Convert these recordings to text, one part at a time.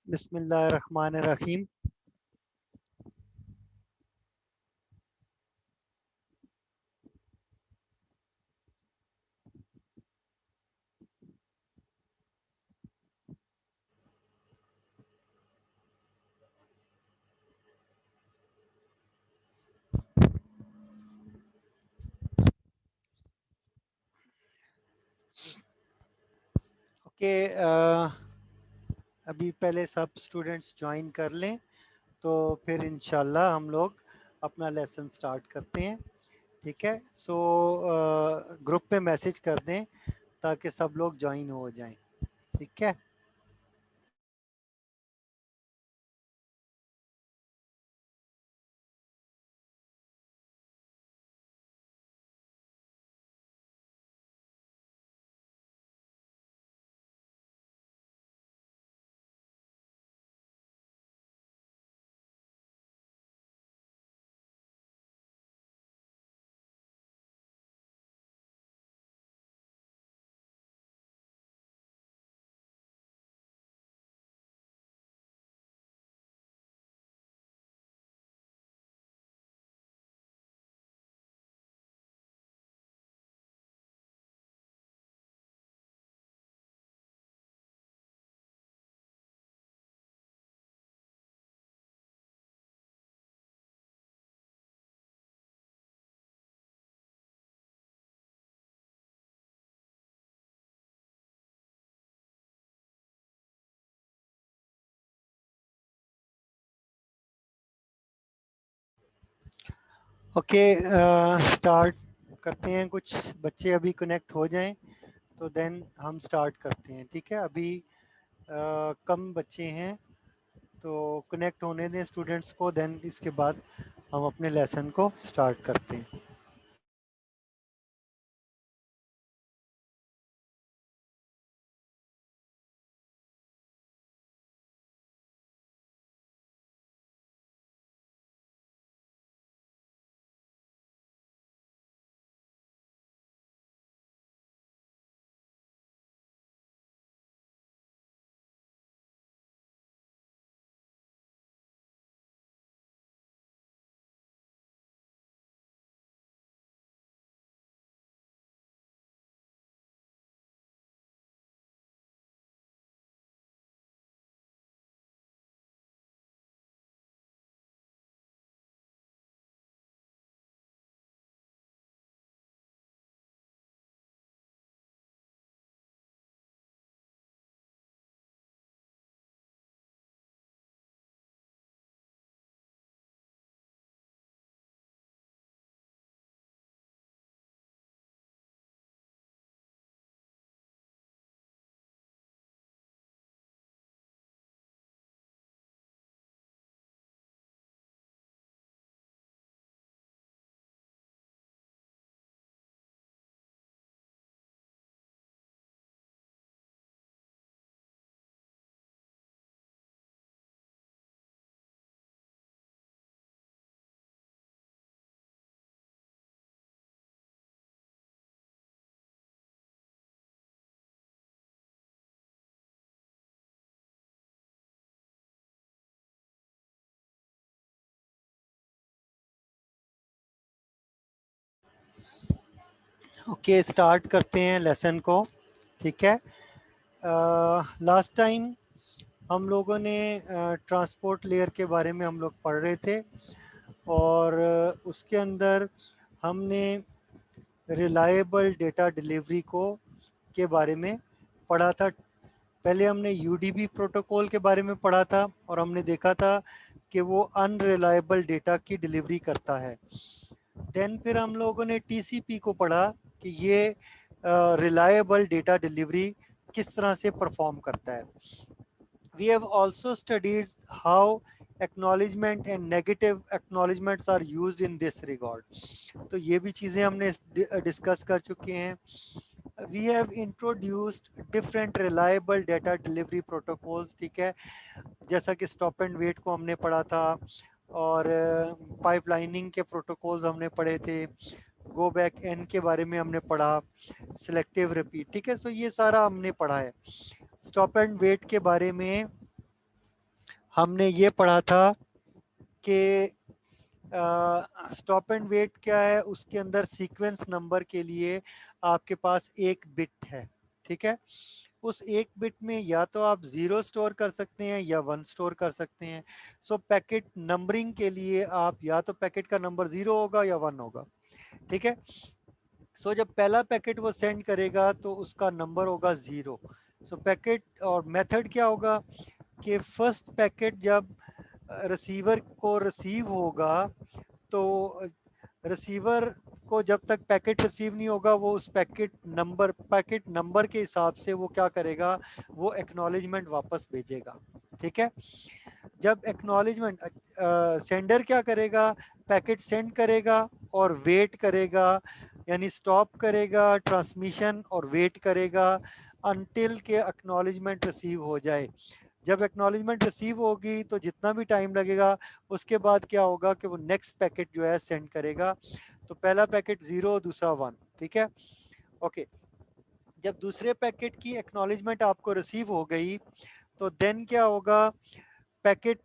बिस्मिल्लाहिर्रहमानिर्रहीम। ओके, अभी पहले सब स्टूडेंट्स ज्वाइन कर लें तो फिर इंशाल्लाह हम लोग अपना लेसन स्टार्ट करते हैं। ठीक है, सो ग्रुप पे मैसेज कर दें ताकि सब लोग ज्वाइन हो जाएं। ठीक है। ओके, स्टार्ट करते हैं। कुछ बच्चे अभी कनेक्ट हो जाएं तो देन हम स्टार्ट करते हैं। ठीक है, अभी कम बच्चे हैं तो कनेक्ट होने दें स्टूडेंट्स को, देन इसके बाद हम अपने लेसन को स्टार्ट करते हैं। ओके, स्टार्ट करते हैं लेसन को। ठीक है, लास्ट टाइम हम लोगों ने ट्रांसपोर्ट लेयर के बारे में हम लोग पढ़ रहे थे और उसके अंदर हमने रिलायबल डेटा डिलीवरी को के बारे में पढ़ा था। पहले हमने यूडीपी प्रोटोकॉल के बारे में पढ़ा था और हमने देखा था कि वो अनरिलायबल डेटा की डिलीवरी करता है। देन फिर हम लोगों ने टीसीपी को पढ़ा कि ये रिलायबल डेटा डिलीवरी किस तरह से परफॉर्म करता है। We have also studied how acknowledgement and negative acknowledgements are used in this regard. तो ये भी चीज़ें हमने डिस्कस कर चुके हैं। We have introduced different reliable data delivery protocols। ठीक है, जैसा कि स्टॉप एंड वेट को हमने पढ़ा था, और पाइपलाइनिंग के प्रोटोकॉल्स हमने पढ़े थे, गो बैक एन के बारे में हमने पढ़ा, सिलेक्टिव रिपीट, ठीक है। सो ये सारा हमने पढ़ा है। स्टॉप एंड वेट के बारे में हमने ये पढ़ा था कि स्टॉप एंड वेट क्या है, उसके अंदर सीक्वेंस नंबर के लिए आपके पास एक बिट है, ठीक है। उस एक बिट में या तो आप 0 स्टोर कर सकते हैं या 1 स्टोर कर सकते हैं। सो पैकेट नंबरिंग के लिए आप या तो पैकेट का नंबर 0 होगा या 1 होगा, ठीक है। सो जब पहला पैकेट वो सेंड करेगा तो उसका नंबर होगा 0। सो पैकेट और मेथड क्या होगा कि फर्स्ट पैकेट जब रिसीवर को रिसीव होगा तो रिसीवर को जब तक पैकेट रिसीव नहीं होगा वो उस पैकेट नंबर के हिसाब से वो क्या करेगा, वो एक्नॉलेजमेंट वापस भेजेगा, ठीक है। जब एक्नॉलेजमेंट सेंडर क्या करेगा, पैकेट सेंड करेगा और वेट करेगा, यानी स्टॉप करेगा ट्रांसमिशन और वेट करेगा अनटिल के एक्नॉलेजमेंट रिसीव हो जाए। जब एक्नॉलेजमेंट रिसीव होगी तो जितना भी टाइम लगेगा उसके बाद क्या होगा कि वो नेक्स्ट पैकेट जो है सेंड करेगा। तो पहला पैकेट 0, दूसरा 1, ठीक है, ओके। जब दूसरे पैकेट की एक्नॉलेजमेंट आपको रिसीव हो गई तो देन क्या होगा, पैकेट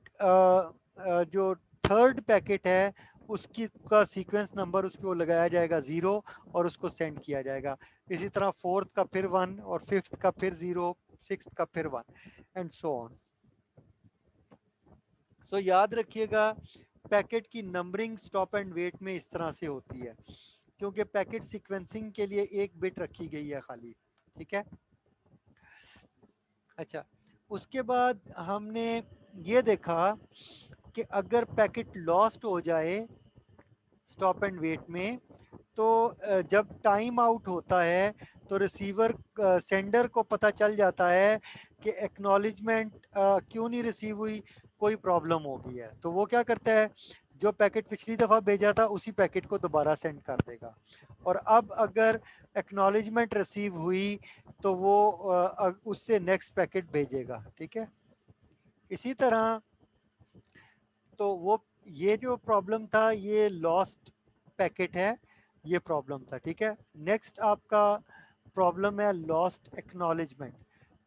जो थर्ड पैकेट है उसकी का सीक्वेंस नंबर उसको लगाया जाएगा 0 और उसको सेंड किया जाएगा। इसी तरह फोर्थ का फिर 1 और फिफ्थ का फिर 0, सिक्स्थ का फिर 1 एंड सो ऑन। सो याद रखिएगा पैकेट की नंबरिंग स्टॉप एंड वेट में इस तरह से होती है, क्योंकि पैकेट सीक्वेंसिंग के लिए एक बिट रखी गई है खाली, ठीक है। अच्छा, उसके बाद हमने ये देखा कि अगर पैकेट लॉस्ट हो जाए स्टॉप एंड वेट में तो जब टाइम आउट होता है तो रिसीवर सेंडर को पता चल जाता है कि एक्नॉलेजमेंट क्यों नहीं रिसीव हुई, कोई प्रॉब्लम हो गई है। तो वो क्या करता है, जो पैकेट पिछली दफ़ा भेजा था उसी पैकेट को दोबारा सेंड कर देगा। और अब अगर एक्नॉलेजमेंट रिसीव हुई तो वो उससे नेक्स्ट पैकेट भेजेगा, ठीक है। इसी तरह तो वो ये जो प्रॉब्लम था ये लॉस्ट पैकेट है, ये प्रॉब्लम था, ठीक है। नेक्स्ट आपका प्रॉब्लम है लॉस्ट एक्नॉलेजमेंट,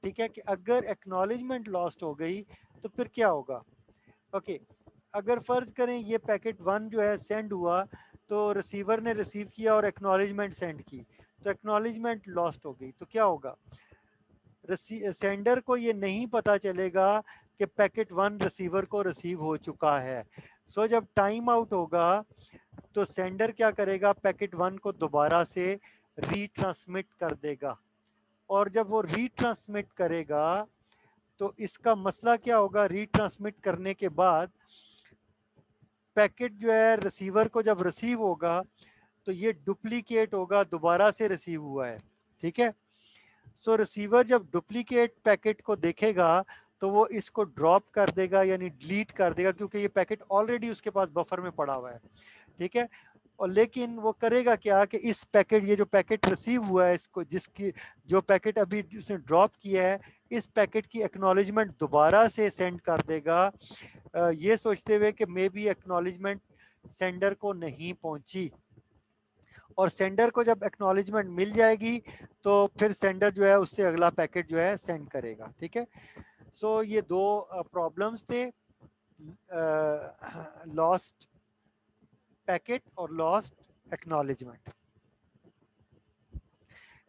ठीक है, कि अगर एक्नॉलेजमेंट लॉस्ट हो गई तो फिर क्या होगा। ओके, अगर फर्ज करें ये पैकेट 1 जो है सेंड हुआ तो रिसीवर ने रिसीव किया और एक्नॉलेजमेंट सेंड की, तो एक्नॉलेजमेंट लॉस्ट हो गई तो क्या होगा, सेंडर को ये नहीं पता चलेगा कि पैकेट 1 रिसीवर को रिसीव हो चुका है। सो जब टाइम आउट होगा तो सेंडर क्या करेगा, पैकेट 1 को दोबारा से रीट्रांसमिट कर देगा। और जब वो रीट्रांसमिट करेगा तो इसका मसला क्या होगा, रीट्रांसमिट करने के बाद पैकेट जो है रिसीवर को जब रिसीव होगा तो ये डुप्लीकेट होगा, दोबारा से रिसीव हुआ है, ठीक है। सो रिसीवर जब डुप्लीकेट पैकेट को देखेगा तो वो इसको ड्रॉप कर देगा, यानी डिलीट कर देगा, क्योंकि ये पैकेट ऑलरेडी उसके पास बफर में पड़ा हुआ है, ठीक है। और लेकिन वो करेगा क्या कि इस पैकेट, ये जो पैकेट रिसीव हुआ है, इसको जिसकी जो पैकेट अभी उसने ड्रॉप किया है, इस पैकेट की एक्नॉलेजमेंट दोबारा से सेंड कर देगा, ये सोचते हुए कि मे बी एक्नॉलेजमेंट सेंडर को नहीं पहुंची। और सेंडर को जब एक्नॉलेजमेंट मिल जाएगी तो फिर सेंडर जो है उससे अगला पैकेट जो है सेंड करेगा, ठीक है। सो ये दो प्रॉब्लम्स थे, लॉस्ट पैकेट और लॉस्ट एक्नॉलेजमेंट।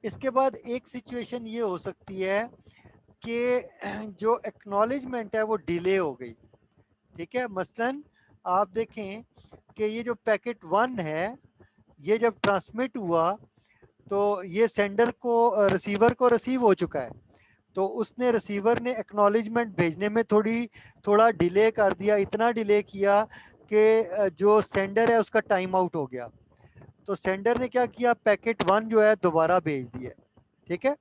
इसके बाद एक सिचुएशन ये हो सकती है कि जो एक्नॉलेजमेंट है वो डिले हो गई, ठीक है। मसलन आप देखें कि ये जो पैकेट 1 है ये जब ट्रांसमिट हुआ तो ये सेंडर को रिसीवर को रिसीव हो चुका है, तो उसने रिसीवर ने एक्नॉलेजमेंट भेजने में थोड़ा डिले कर दिया, इतना डिले किया कि जो सेंडर है उसका टाइम आउट हो गया। तो सेंडर ने क्या किया, पैकेट 1 जो है दोबारा भेज दिया, ठीक है।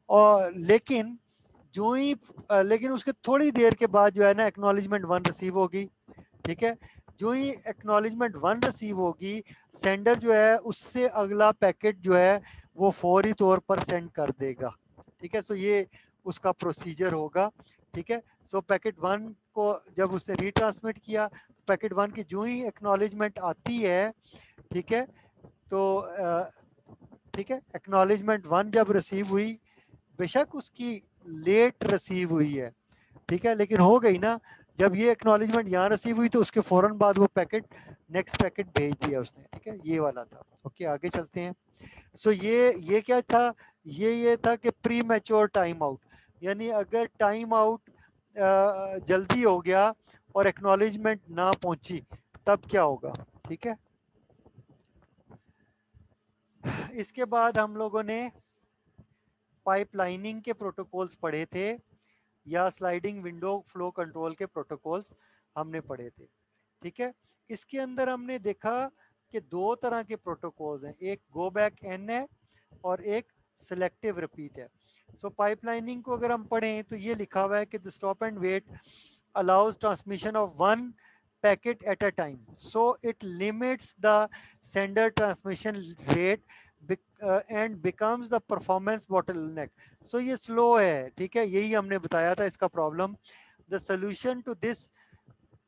और लेकिन उसके थोड़ी देर के बाद जो है ना एक्नॉलेजमेंट 1 रिसीव होगी, ठीक है। जो ही एक्नॉलेजमेंट 1 रिसीव होगी सेंडर जो है उससे अगला पैकेट जो है वो फौरी तौर पर सेंड कर देगा, ठीक है। सो ये उसका प्रोसीजर होगा ठीक है। सो पैकेट 1 को जब उसने रीट्रांसमिट किया, पैकेट 1 की जो ही एक्नॉलेजमेंट आती है, ठीक है, तो ठीक है, एक्नॉलेजमेंट 1 जब रिसीव हुई, बेशक उसकी लेट रिसीव हुई है, ठीक है, लेकिन हो गई ना। जब ये एक्नॉलेजमेंट यहाँ रिसीव हुई तो उसके फौरन बाद वो पैकेट, नेक्स्ट पैकेट भेज दिया उसने, ठीक है, ये वाला था। ओके, आगे चलते हैं। सो ये क्या था, ये था कि प्री मैच्योर टाइम आउट, यानी अगर टाइम आउट जल्दी हो गया और एक्नॉलेजमेंट ना पहुंची तब क्या होगा, ठीक है। इसके बाद हम लोगों ने पाइपलाइनिंग के प्रोटोकॉल्स पढ़े थे, या स्लाइडिंग विंडो फ्लो कंट्रोल के प्रोटोकॉल्स हमने पढ़े थे, ठीक है। इसके अंदर हमने देखा कि दो तरह के प्रोटोकॉल्स हैं, एक गो बैक एन है और एक सिलेक्टिव रिपीट है। सो पाइपलाइनिंग को अगर हम पढ़ें तो ये लिखा हुआ है कि the stop and wait allows transmission of one packet at a time, so it limits the sender transmission rate and becomes the performance bottleneck. So ये slow है, ठीक है, यही हमने बताया था इसका problem. The solution to this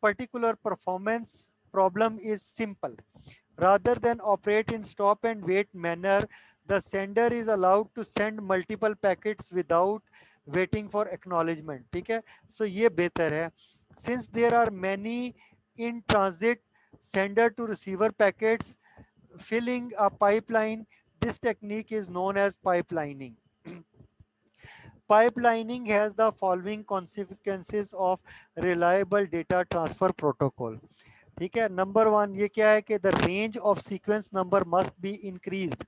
particular performance problem is simple. Rather than operate in stop and wait manner, the sender is allowed to send multiple packets without waiting for acknowledgement, ठीक है। So ये बेहतर है, since there are many in transit sender to receiver packets filling a pipeline, this technique is known as pipelining. Pipelining has the following consequences of reliable data transfer protocol, ठीक है। Number 1 ये क्या है कि the range of sequence number must be increased,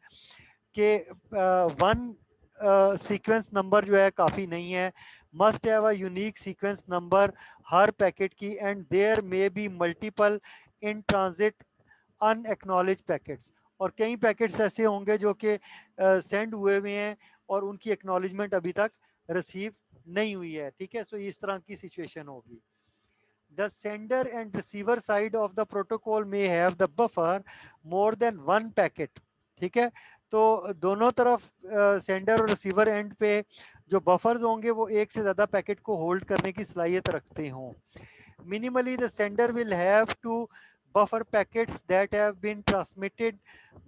के one sequence number जो है काफ़ी नहीं है, must have a unique sequence number हर पैकेट की, and there may be multiple in transit unacknowledge packets, और कई पैकेट्स ऐसे होंगे जो कि सेंड हुए हुए हैं और उनकी एक्नॉलेजमेंट अभी तक रिसीव नहीं हुई है, ठीक है। सो इस तरह की सिचुएशन होगी। The sender and receiver side of the protocol may have the buffer more than one packet, ठीक है। तो दोनों तरफ सेंडर और रिसीवर एंड पे जो बफर्स होंगे वो एक से ज़्यादा पैकेट को होल्ड करने की सलाहियत रखते हों। Minimally the sender will have to buffer packets that have been transmitted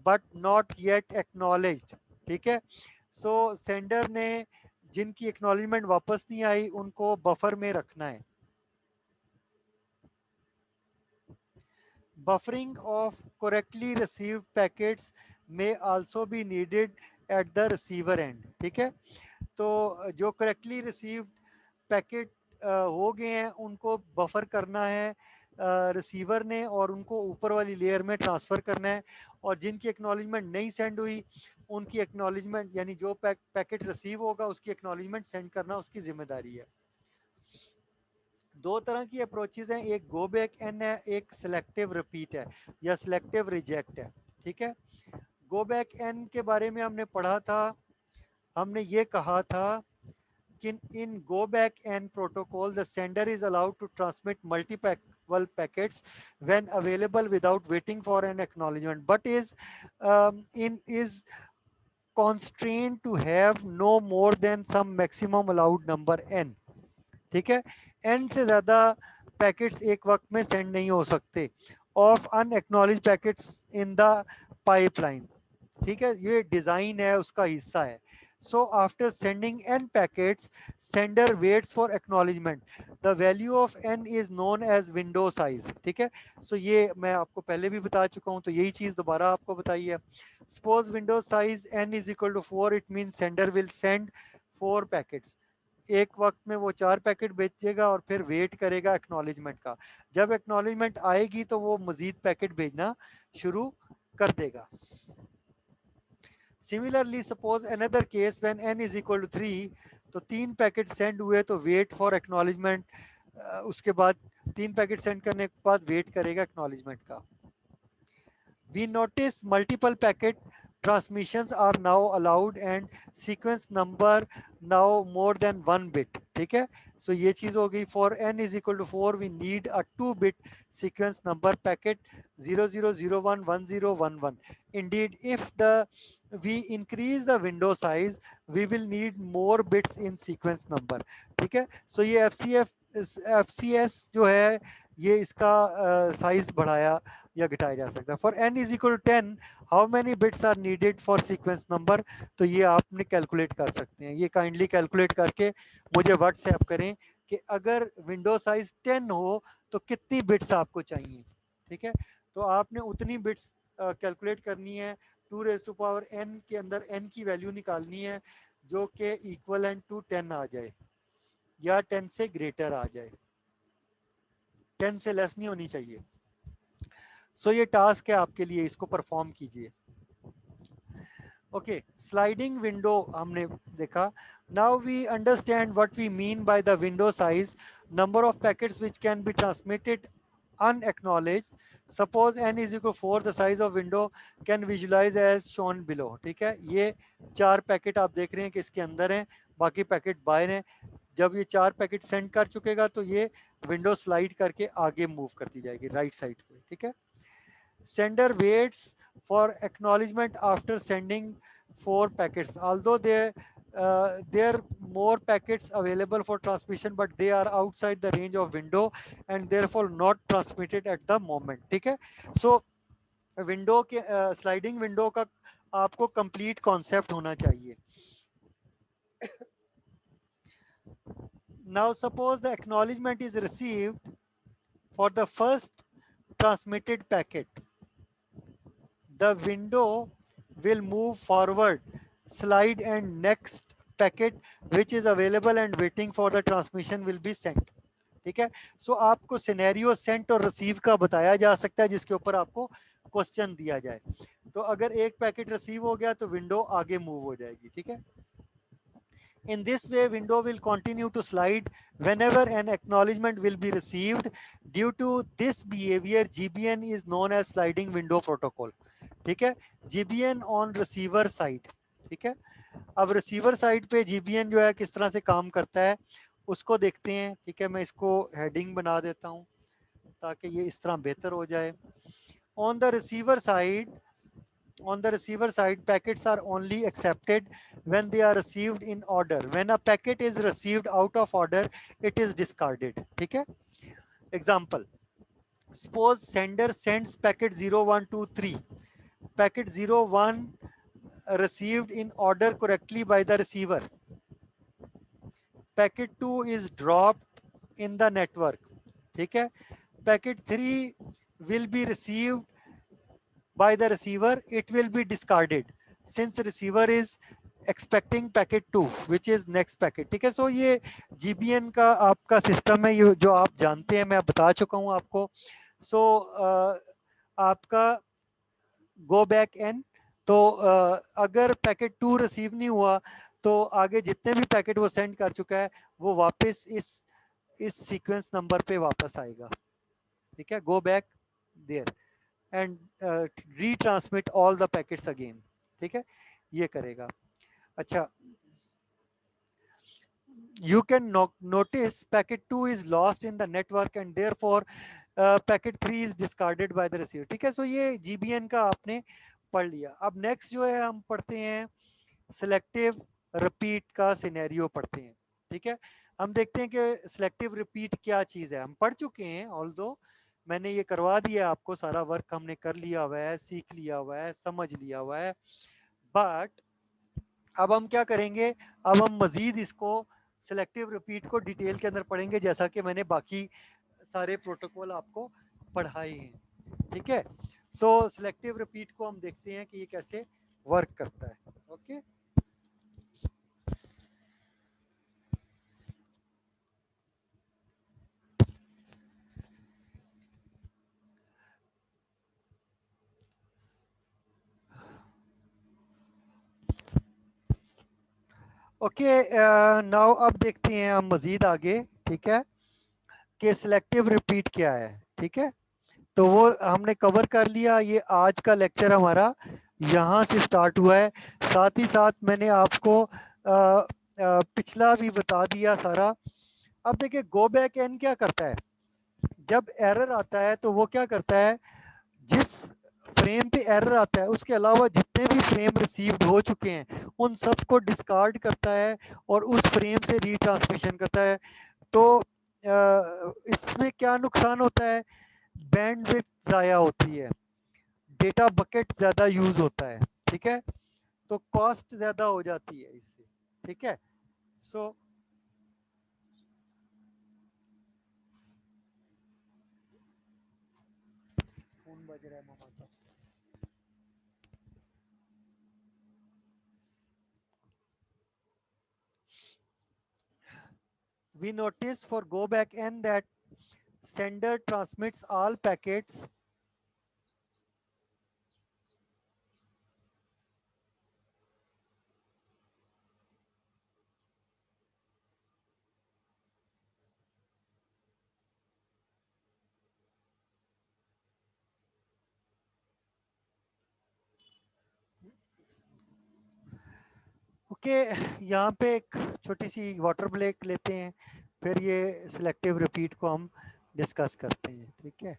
but not yet acknowledged, ठीक है। सो सेंडर ने जिनकी एक्नॉलेजमेंट वापस नहीं आई उनको बफर में रखना है। Buffering of correctly received packets may also be needed at the receiver end, ठीक है। तो जो करेक्टली रिसीव्ड पैकेट हो गए हैं उनको बफर करना है रिसीवर ने, और उनको ऊपर वाली लेयर में ट्रांसफ़र करना है, और जिनकी एक्नॉलेजमेंट नहीं सेंड हुई उनकी एक्नॉलेजमेंट, यानी जो पैकेट रिसीव होगा उसकी एक्नॉलेजमेंट सेंड करना उसकी जिम्मेदारी है। दो तरह की अप्रोचेज हैं, एक गो बैक एन है, एक सिलेक्टिव रिपीट है या सिलेक्टिव रिजेक्ट है, ठीक है। गो बैक एन के बारे में हमने पढ़ा था, हमने ये कहा था कि in go back n protocol the sender is allowed to transmit multiple packets when available without waiting for an acknowledgement, but is constrained to have no more than some maximum allowed number n, ठीक है। N से ज़्यादा packets एक वक्त में send नहीं हो सकते of unacknowledge packets in the pipeline, ठीक है, ये डिज़ाइन है, उसका हिस्सा है। So after sending n packets sender waits for acknowledgement, the value of n is known as window size, ठीक है। सो ये मैं आपको पहले भी बता चुका हूँ, तो यही चीज़ दोबारा आपको बताई है। Suppose window size n is equal to 4, it mean sender will send 4 packets, एक वक्त में वो 4 पैकेट भेजेगा और फिर वेट करेगा एक्नॉलेजमेंट का। जब एक्नॉलेजमेंट आएगी तो वो मजीद पैकेट भेजना शुरू कर देगा। Similarly suppose another case when n is equal to 3, तो 3 पैकेट सेंड हुए तो वेट फॉर एक्नॉलेजमेंट, उसके बाद 3 पैकेट सेंड करने के बाद वेट करेगा एक्नॉलेजमेंट का। We notice multiple packet transmissions are now allowed and sequence number now more than 1 bit, ठीक है। So ये चीज हो गई, for n is equal to 4 we need a 2-bit sequence number packet 00011011। Indeed, if the we increase the window size, we will need more bits in sequence number. ठीक है, so ये FCS जो है ये इसका साइज बढ़ाया या घटाया जा सकता है. For n is equal 10 how many bits are needed for sequence number, तो ये आपने कैलकुलेट कर सकते हैं. ये काइंडली कैलकुलेट करके मुझे व्हाट्सएप करें कि अगर विंडो साइज 10 हो तो कितनी बिट्स आपको चाहिए. ठीक है, तो आपने उतनी बिट्स कैलकुलेट करनी है. 2 raised to power n के अंदर n की वैल्यू निकालनी है जो कि इक्वलेंट टू 10 आ जाए या 10 से ग्रेटर आ जाए, 10 से लेस नहीं होनी चाहिए. सो ये टास्क है आपके लिए, इसको परफॉर्म कीजिए. ओके, स्लाइडिंग विंडो हमने देखा. Now we understand what we mean by the window size, number of packets which can be transmitted unacknowledged. Suppose n is equal to 4, the size of window can visualize as shown below. ठीक है, ये 4 packet आप देख रहे हैं कि इसके अंदर हैं, बाकी पैकेट बाहर हैं. जब ये 4 पैकेट सेंड कर चुकेगा तो ये विंडो स्लाइड करके आगे मूव करती जाएगी राइट साइड पे. ठीक है, sender waits for acknowledgement after sending 4 packets, although there are more packets available for transmission but they are outside the range of window and therefore not transmitted at the moment. ठीक है, so window के sliding window का आपको complete concept होना चाहिए. Now suppose the acknowledgement is received for the first transmitted packet, the window will move forward, slide, and next packet which is available and waiting for the transmission will be sent. ठीक है, सो आपको scenario Saint और receive का बताया जा सकता है जिसके ऊपर आपको क्वेश्चन दिया जाए. तो अगर एक पैकेट रिसीव हो गया तो विंडो आगे मूव हो जाएगी. ठीक है, in this way window will continue to slide whenever an acknowledgement will be received. Due to this behavior, GBN is known as sliding window protocol. ठीक है, GBN on receiver side. ठीक है, अब रिसीवर साइड पे GBN जो है किस तरह से काम करता है उसको देखते हैं. ठीक है, मैं इसको हेडिंग बना देता हूं ताकि ये इस तरह बेहतर हो जाए. On the receiver side, on the receiver side, packets are only accepted when they are received in order. When a packet is received out of order, it is discarded. ठीक है, example, suppose sender sends packet 0123, packet 01 received in order correctly by the receiver, packet 2 is dropped in the network. ठीक है, packet 3 will be received by the receiver, it will be discarded since receiver is expecting packet 2 which is next packet. ठीक है, सो ये GBN का आपका system है, ये जो आप जानते हैं, मैं बता चुका हूं आपको. सो आपका गो बैक एन, तो अगर पैकेट 2 रिसीव नहीं हुआ तो आगे जितने भी पैकेट वो सेंड कर चुका है वो वापस इस सीक्वेंस नंबर पे वापस आएगा. ठीक है, go back there and retransmit all the packets again. ठीक है, ये करेगा. अच्छा, you can notice packet 2 is lost in the network and therefore packet 3 is discarded by the receiver. ठीक है, सो ये GBN का आपने पढ़ लिया. अब नेक्स्ट जो है हम पढ़ते हैं सिलेक्टिव रिपीट का सिनेरियो पढ़ते हैं. ठीक है, हम देखते हैं कि सिलेक्टिव रिपीट क्या चीज है. हम पढ़ चुके हैं, ऑल्दो मैंने ये करवा दिया आपको, सारा वर्क हमने कर लिया हुआ है, सीख लिया हुआ है, समझ लिया हुआ है. बट अब हम क्या करेंगे, अब हम मजीद इसको सिलेक्टिव रिपीट को डिटेल के अंदर पढ़ेंगे जैसा कि मैंने बाकी सारे प्रोटोकॉल आपको पढ़ाए हैं. ठीक है, सो सिलेक्टिव रिपीट को हम देखते हैं कि ये कैसे वर्क करता है. ओके, ओके, नाउ अब देखते हैं हम मजीद आगे. ठीक है, कि सिलेक्टिव रिपीट क्या है. ठीक है, तो वो हमने कवर कर लिया. ये आज का लेक्चर हमारा यहाँ से स्टार्ट हुआ है. साथ ही साथ मैंने आपको पिछला भी बता दिया सारा. अब देखिए गो बैक एन क्या करता है, जब एरर आता है तो वो क्या करता है, जिस फ्रेम पे एरर आता है, उसके अलावा जितने भी फ्रेम रिसीव्ड हो चुके हैं उन सबको डिस्कार्ड करता है और उस फ्रेम से रीट्रांसमिशन करता है। तो इसमें क्या नुकसान होता है, बैंडविड्थ ज़ाया होती है, डेटा बकेट ज़्यादा यूज़ होता है, ठीक है, तो कॉस्ट ज़्यादा हो जाती है इससे, ठीक है। सो फोन बज रहा है मामा का। We notice for go back n that sender transmits all packets okay. यहाँ पे एक छोटी सी वाटर ब्रेक लेते हैं, फिर ये सिलेक्टिव रिपीट को हम डिस्कस करते हैं, ठीक है।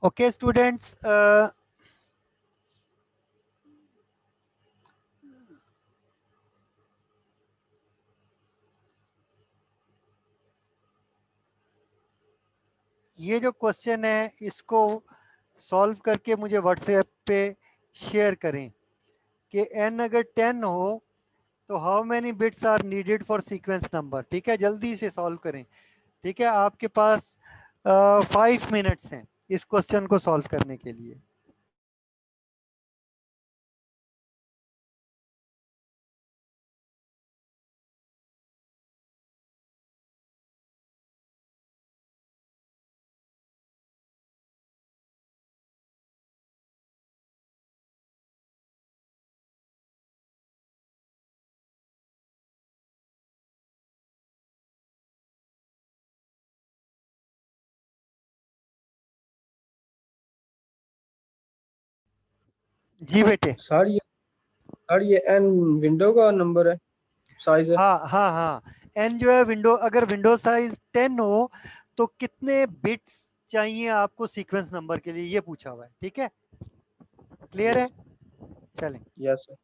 ओके स्टूडेंट्स, ये जो क्वेश्चन है इसको सॉल्व करके मुझे व्हाट्सएप पे शेयर करें कि n अगर 10 हो तो how many bits are needed for sequence number, ठीक है, जल्दी से सॉल्व करें, ठीक है। आपके पास 5 मिनट्स हैं इस क्वेश्चन को सॉल्व करने के लिए। जी बेटे। सर ये एन विंडो का नंबर है, साइज है। हाँ हाँ हाँ, एन जो है विंडो, अगर विंडो साइज 10 हो तो कितने बिट्स चाहिए आपको सीक्वेंस नंबर के लिए, ये पूछा हुआ है, ठीक है। क्लियर है, यस। चलें। Yes sir.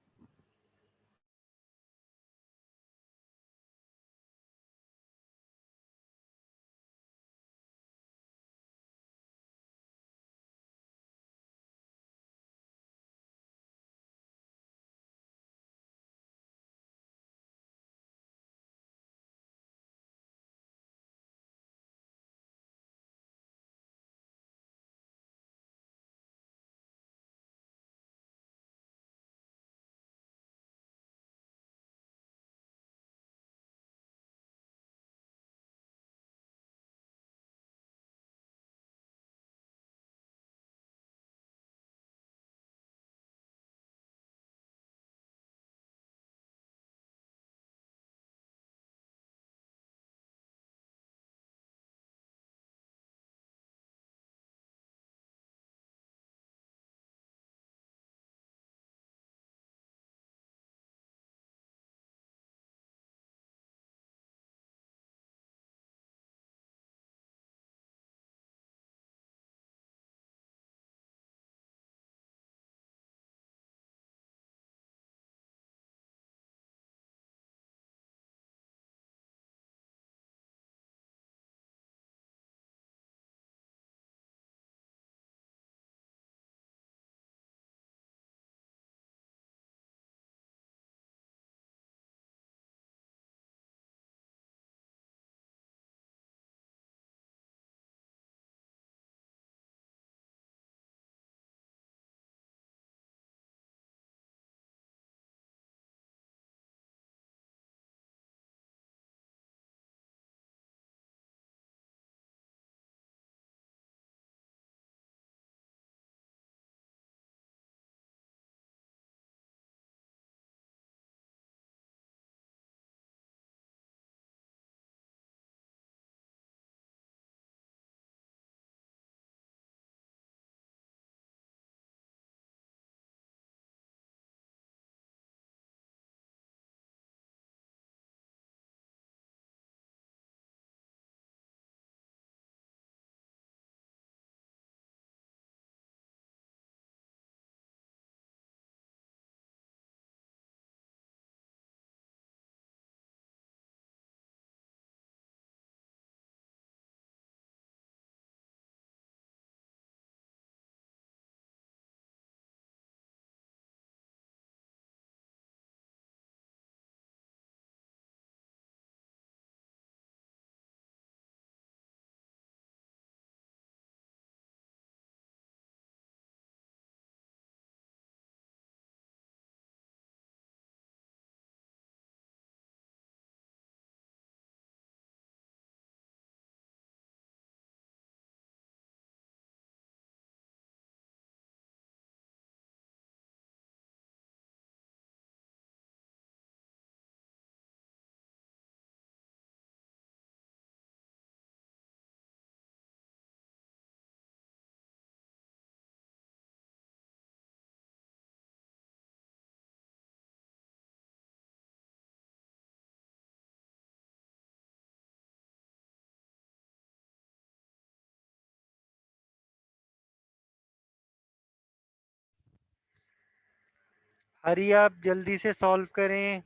हरी आप जल्दी से सॉल्व करें,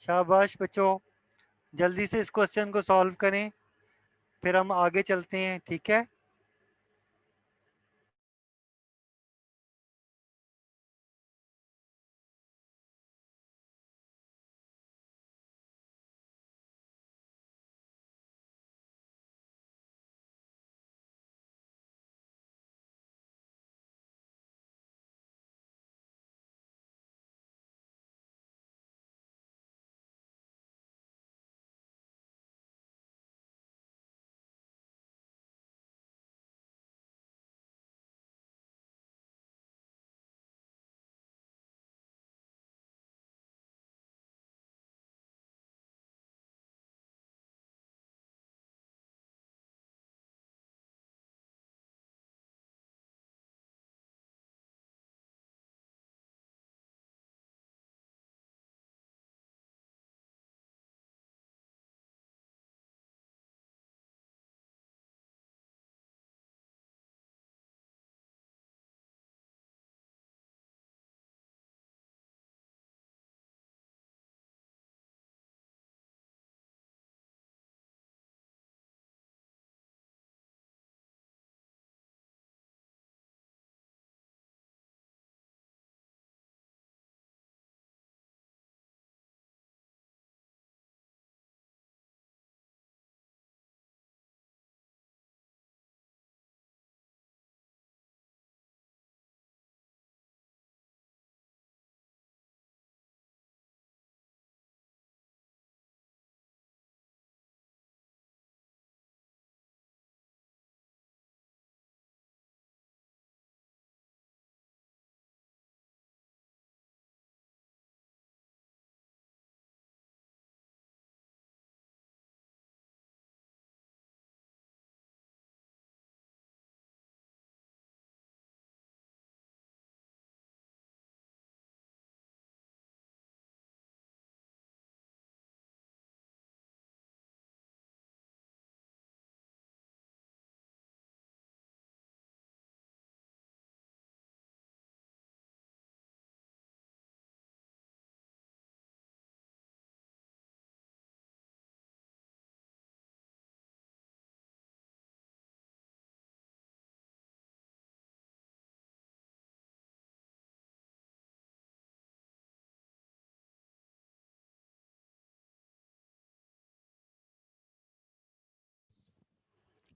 शाबाश बच्चों, जल्दी से इस क्वेश्चन को सॉल्व करें, फिर हम आगे चलते हैं, ठीक है।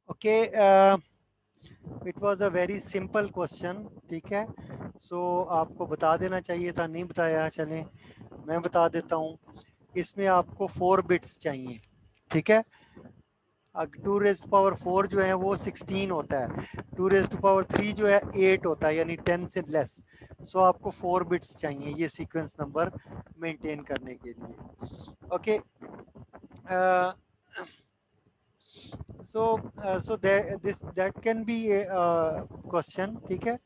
Okay, it was a very simple question, ठीक है। सो आपको बता देना चाहिए था, नहीं बताया, चलें मैं बता देता हूँ। इसमें आपको 4 बिट्स चाहिए, ठीक है। 2 रेज़ टू पावर 4 जो है वो 16 होता है, 2 रेज़ टू पावर 3 जो है 8 होता है, यानी 10 से लेस। सो आपको 4 बिट्स चाहिए ये सीक्वेंस नंबर मेंटेन करने के लिए, okay. so that can be a question, ठीक है।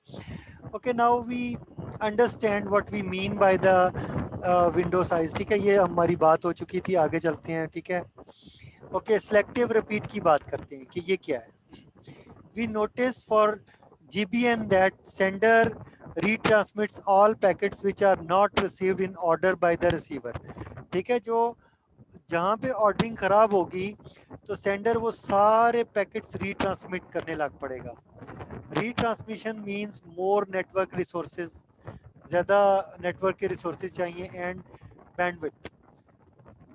okay, now we understand what we mean by the window size, ठीक है। ये हमारी बात हो चुकी थी, आगे चलते हैं, ठीक है। ओके, सेलेक्टिव रिपीट की बात करते हैं कि ये क्या है। we notice for GBN that sender retransmits all packets which are not received in order by the receiver, ठीक है। जो जहाँ पे ऑर्डरिंग खराब होगी तो सेंडर वो सारे पैकेट्स रीट्रांसमिट करने लग पड़ेगा। Retransmission means more network resources, ज़्यादा नेटवर्क के रिसोर्सेज चाहिए, एंड बैंडविड्थ,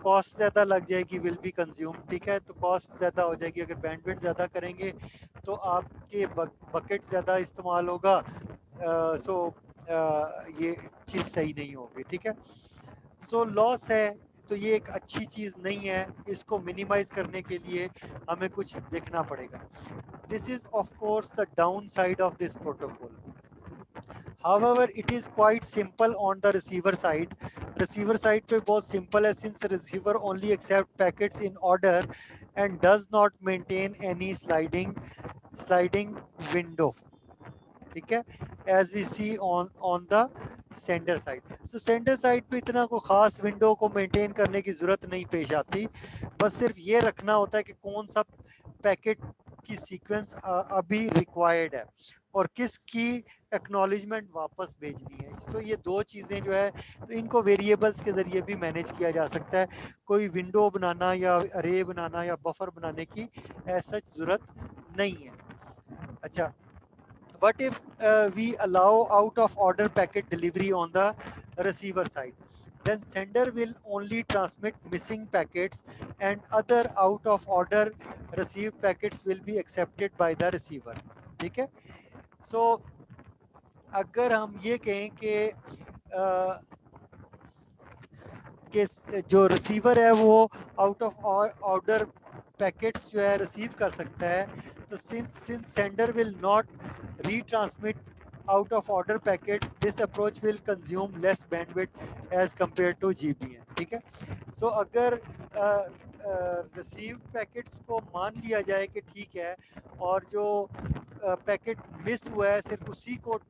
कॉस्ट ज़्यादा लग जाएगी, विल बी कंज्यूम, ठीक है। तो कॉस्ट ज़्यादा हो जाएगी, अगर बैंडविड्थ ज़्यादा करेंगे तो आपके बकेट ज़्यादा इस्तेमाल होगा। सो ये चीज़ सही नहीं होगी, ठीक है। सो लॉस है तो ये एक अच्छी चीज़ नहीं है, इसको मिनिमाइज करने के लिए हमें कुछ देखना पड़ेगा। This is of course the down side of this protocol. However, it is quite simple on the receiver side. Receiver side पे बहुत simple है, since receiver only accept packets in order and does not maintain any sliding window, ठीक है, as we see on the sender side. So sender side पे इतना को खास window को मेंटेन करने की जरूरत नहीं पेश आती, बस सिर्फ ये रखना होता है कि कौन सा पैकेट की सीक्वेंस अभी रिक्वायर्ड है, और किसकी एक्नॉलेजमेंट वापस भेजनी है। तो ये दो चीज़ें जो है, तो इनको वेरिएबल्स के ज़रिए भी मैनेज किया जा सकता है। कोई विंडो बनाना या अरे बनाना या बफर बनाने की ऐसा ज़रूरत नहीं है। अच्छा, what if we allow out of order packet delivery on the receiver side? Then sender will only transmit missing packets and other out of order received packets will be accepted by the receiver. ठीक है। So अगर हम ये कहें कि जो receiver है वो आउट ऑफ ऑर्डर पैकेट्स जो है रिसीव कर सकता है, तो since sender will not retransmit out of order packets, this approach will consume less bandwidth as compared to GBN. ठीक है। सो अगर रिसीव्ड पैकेट्स को मान लिया जाए कि ठीक है, और जो पैकेट मिस हुआ है सिर्फ उसी को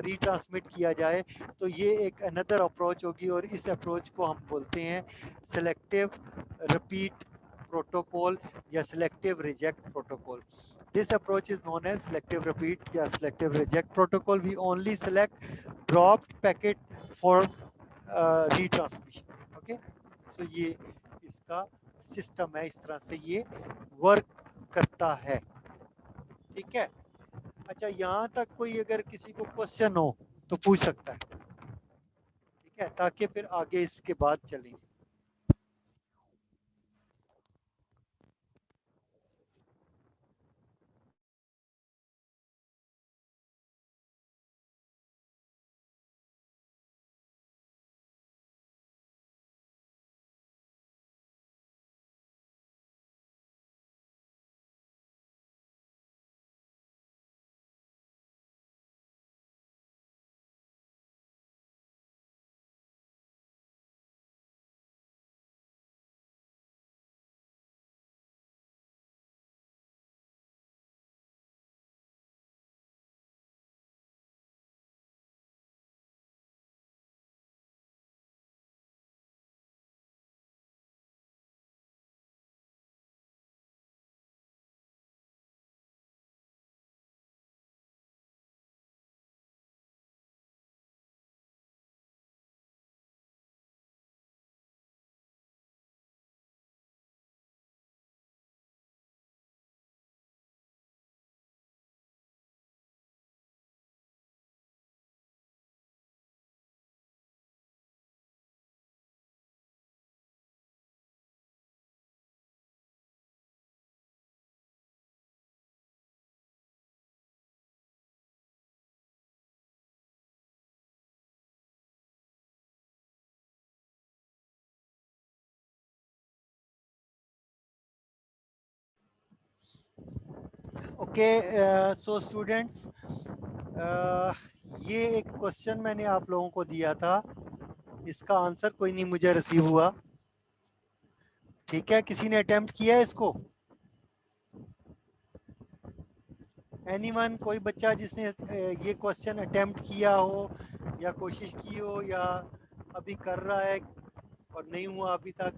रीट्रांसमिट किया जाए, तो ये एक अनदर अप्रोच होगी, और इस अप्रोच को हम बोलते हैं सेलेक्टिव रिपीट प्रोटोकॉल या selective reject protocol. This approach is known as selective repeat या selective reject protocol. We only select dropped packet for retransmission. Okay, so ये इसका सिस्टम है, इस तरह से ये वर्क करता है. ठीक है। अच्छा, यहाँ तक कोई अगर किसी को क्वेश्चन हो तो पूछ सकता है, ठीक है, ताकि फिर आगे इसके बाद चलेंगे. ओके, सो स्टूडेंट्स, ये एक क्वेश्चन मैंने आप लोगों को दिया था, इसका आंसर कोई नहीं मुझे रिसीव हुआ. ठीक है, किसी ने अटेम्प्ट किया है इसको? एनीवन, कोई बच्चा जिसने ये क्वेश्चन अटेम्प्ट किया हो या कोशिश की हो या अभी कर रहा है और नहीं हुआ अभी तक?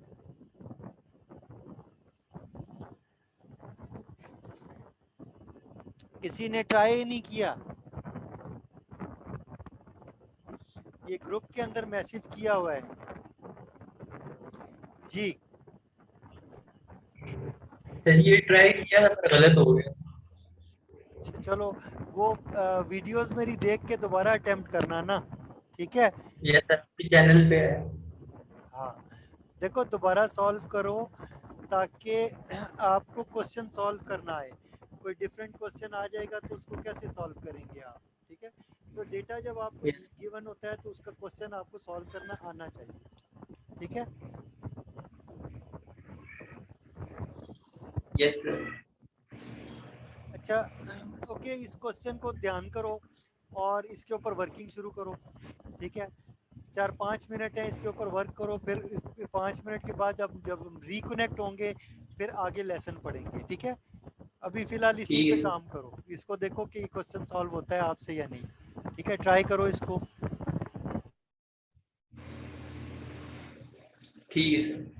किसी ने ट्राई नहीं किया? ये ग्रुप के अंदर मैसेज किया हुआ है जी. सर ये ट्राई किया था पर गलत हो गया. चलो, वो वीडियोस मेरी देख के दोबारा अटेम्प्ट करना ना, ठीक है? ये सर चैनल पे है. हाँ, देखो दोबारा सॉल्व करो ताकि आपको क्वेश्चन सॉल्व करना आए. कोई डिफरेंट क्वेश्चन आ जाएगा तो उसको कैसे सॉल्व करेंगे आप? ठीक है, तो डेटा जब आपको गिवन होता है तो उसका क्वेश्चन आपको सॉल्व करना आना चाहिए. ठीक है, यस सर. अच्छा, ओके, इस क्वेश्चन को ध्यान करो और इसके ऊपर वर्किंग शुरू करो. ठीक है, 4-5 मिनट है, इसके ऊपर वर्क करो, फिर 5 मिनट के बाद जब हम रिकनेक्ट होंगे फिर आगे लेसन पढ़ेंगे. ठीक है, अभी फिलहाल इसी पे काम करो, इसको देखो कि क्वेश्चन सॉल्व होता है आपसे या नहीं. ठीक है, ट्राई करो इसको. ठीक है सर.